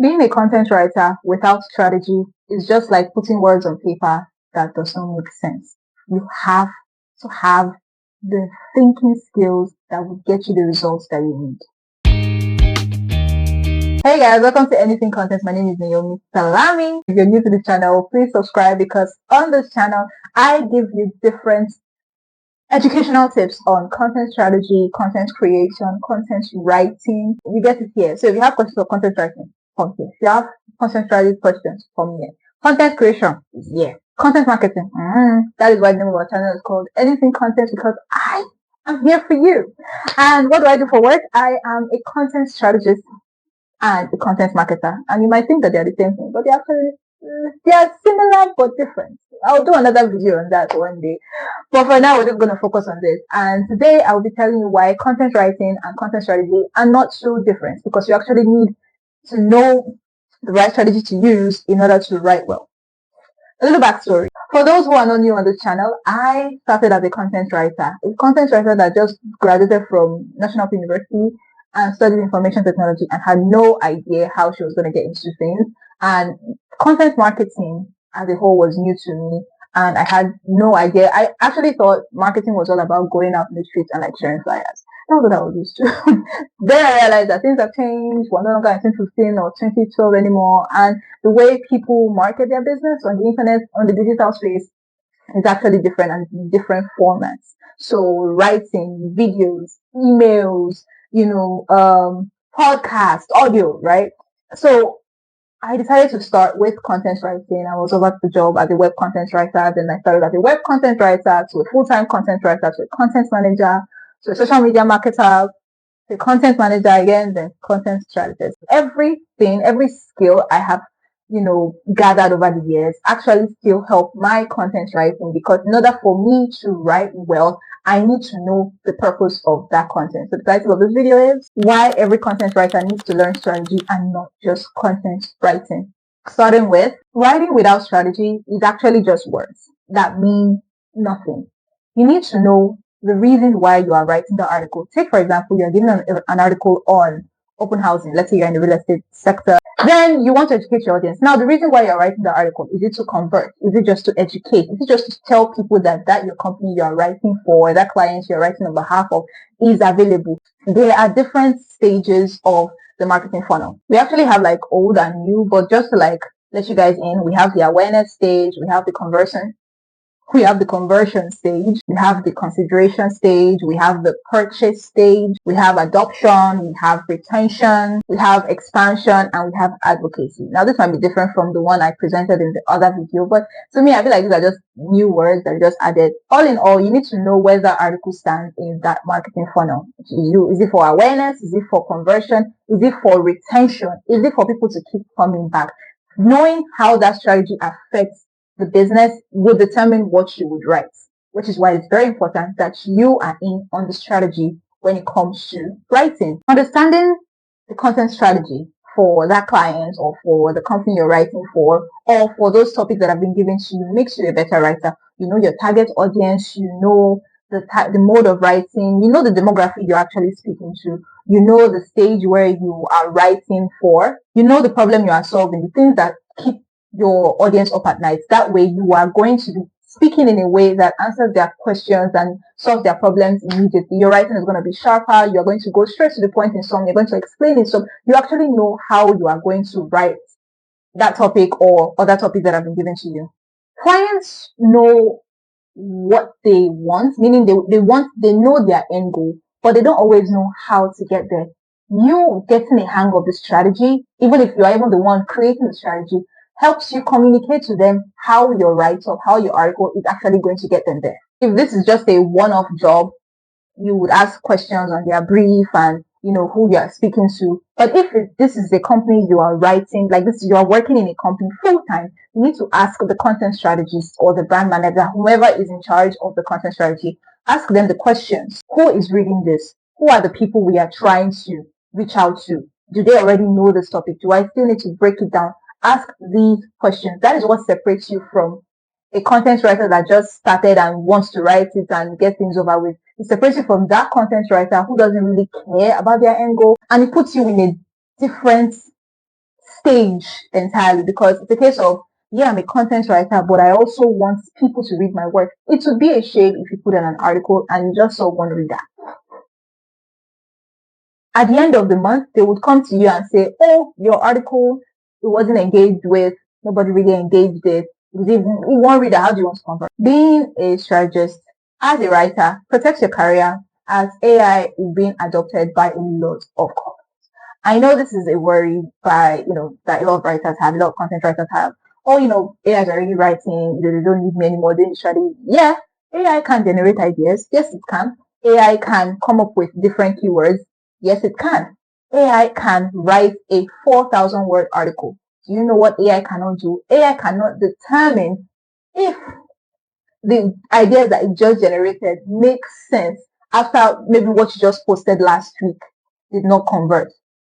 Being a content writer without strategy is just like putting words on paper that does not make sense. You have to have the thinking skills that will get you the results that you need. Hey guys, welcome to Anything Content. My name is Naomi Salami. If you're new to the channel, please subscribe because on this channel, I give you different educational tips on content strategy, content creation, content writing. You get it here. So if you have questions on content writing, come here. If you have content strategy questions, come here. Content creation is here. Content marketing, that is why the name of our channel is called Anything Content, because I am here for you. And what do I do for work? I am a content strategist and a content marketer. And you might think that they are the same thing, but they are similar but different. I'll do another video on that one day. But for now, we're just going to focus on this. And today I'll be telling you why content writing and content strategy are not so different, because you actually need to know the right strategy to use in order to write well. A little backstory. For those who are not new on this channel, I started as a content writer that just graduated from National University and studied information technology and had no idea how she was going to get into things. And content marketing as a whole was new to me, and I had no idea. I actually thought marketing was all about going out in the streets and like sharing flyers. Not that I was used to. Then I realized that things have changed. We're no longer in 2015 or 2012 anymore, and the way people market their business on the internet, on the digital space, is actually different and in different formats. So writing, videos, emails, podcast, audio, right? So I decided to start with content writing. I was offered the job as a web content writer. Then I started as a web content writer to a full-time content writer to a content manager to a social media marketer to a content manager again, then content strategist. Everything, every skill I have, gathered over the years actually still help my content writing, because in order for me to write well, I need to know the purpose of that content. So the title of this video is why every content writer needs to learn strategy and not just content writing. Starting with, writing without strategy is actually just words that mean nothing. You need to know the reason why you are writing the article. Take, for example, you're giving an article on open housing. Let's say you're in the real estate sector. Then you want to educate your audience. Now, the reason why you're writing the article, is it to convert? Is it just to educate? Is it just to tell people that your company you're writing for, that client you're writing on behalf of is available? There are different stages of the marketing funnel. We actually have like old and new, but just to like let you guys in, we have the awareness stage, we have the conversion stage, we have the consideration stage, we have the purchase stage, we have adoption, we have retention, we have expansion, and we have advocacy. Now, this might be different from the one I presented in the other video, but to me, I feel like these are just new words that are just added. All in all, you need to know where the article stands in that marketing funnel. Is it for awareness? Is it for conversion? Is it for retention? Is it for people to keep coming back? Knowing how that strategy affects the business will determine what you would write, which is why it's very important that you are in on the strategy when it comes to writing. Understanding the content strategy for that client or for the company you're writing for, or for those topics that have been given to you, makes you a better writer. You know your target audience, you know the mode of writing, you know the demographic you're actually speaking to, you know the stage where you are writing for, you know the problem you are solving, the things that keep your audience up at night. That way you are going to be speaking in a way that answers their questions and solves their problems immediately. Your writing is going to be sharper. You're going to go straight to the point in some. You're going to explain in some. You actually know how you are going to write that topic or other topics that have been given to you. Clients know what they want, meaning they know their end goal, but they don't always know how to get there. You getting a hang of the strategy, even if you are even the one creating the strategy, helps you communicate to them how your write-up, how your article is actually going to get them there. If this is just a one-off job, you would ask questions on their brief and who you are speaking to. But if this is a company you are writing, like this, you are working in a company full-time, you need to ask the content strategist or the brand manager, whoever is in charge of the content strategy, ask them the questions. Who is reading this? Who are the people we are trying to reach out to? Do they already know this topic? Do I still need to break it down? Ask these questions. That is what separates you from a content writer that just started and wants to write it and get things over with. It separates you from that content writer who doesn't really care about their end goal, and it puts you in a different stage entirely, because it's a case of, yeah, I'm a content writer, but I also want people to read my work. It would be a shame if you put in an article and you just saw one reader. At the end of the month, they would come to you and say, oh, your article, it wasn't engaged with, nobody really engaged it. One reader, how do you want to convert? Being a strategist, as a writer, protects your career, as AI is being adopted by a lot of companies. I know this is a worry by, that a lot of writers have, a lot of content writers have. Oh, AI is already writing, they don't need me anymore, they need strategy. Yeah, AI can generate ideas. Yes, it can. AI can come up with different keywords. Yes, it can. AI can write a 4,000 word article. Do you know what AI cannot do? AI cannot determine if the ideas that it just generated make sense after maybe what you just posted last week did not convert.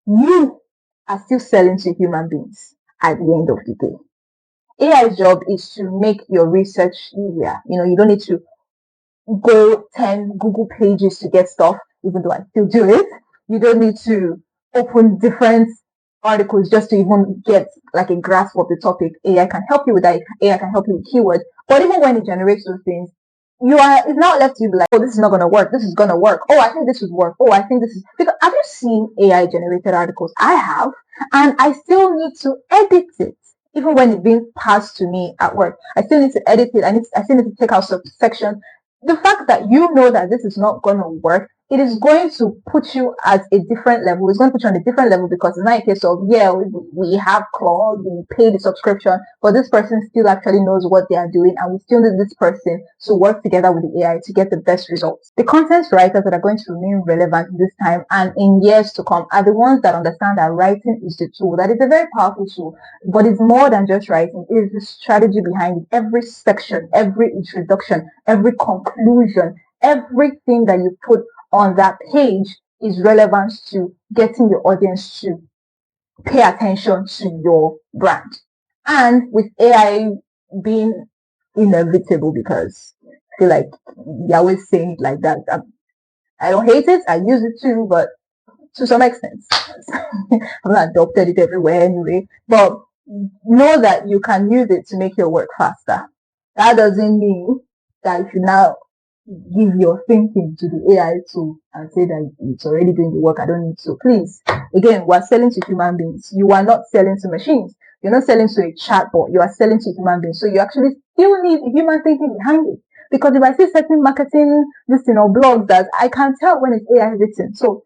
You are still selling to human beings at the end of the day. AI's job is to make your research easier. You don't need to go 10 Google pages to get stuff, even though I still do it. You don't need to open different articles just to even get like a grasp of the topic. AI can help you with that. AI can help you with keywords. But even when it generates those things, it's not left to you like, oh, this is not gonna work. This is gonna work. Oh, I think this would work. Oh, I think this is, because have you seen AI generated articles? I have, and I still need to edit it. Even when it's being passed to me at work, I still need to edit it. I still need to take out subsections. The fact that you know that this is not going to work, it is going to put you at a different level. It's going to put you on a different level, because it's not a case of, yeah, we have Claude, we pay the subscription, but this person still actually knows what they are doing, and we still need this person to work together with the AI to get the best results. The content writers that are going to remain relevant this time and in years to come are the ones that understand that writing is the tool. That is a very powerful tool, but it's more than just writing. It is the strategy behind it. Every section, every introduction, every conclusion, everything that you put on that page is relevant to getting your audience to pay attention to your brand. And with AI being inevitable, because I feel like you're always saying it like that. I don't hate it. I use it too, but to some extent. I'm not adopted it everywhere anyway. But know that you can use it to make your work faster. That doesn't mean that if you now give your thinking to the AI tool and say that it's already doing the work, I don't need to. Please, again, we're selling to human beings. You are not selling to machines. You're not selling to a chatbot. You are selling to human beings. So you actually still need human thinking behind it. Because if I see certain marketing listing or blogs that I can tell when it's AI written. So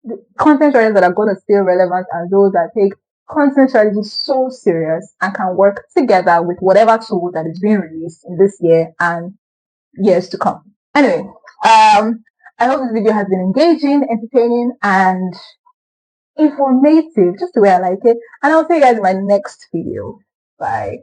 the content writers that are going to stay relevant are those that take content strategy so serious and can work together with whatever tool that is being released in this year and years to come. Anyway, I hope this video has been engaging, entertaining, and informative, just the way I like it. And I'll see you guys in my next video. Bye.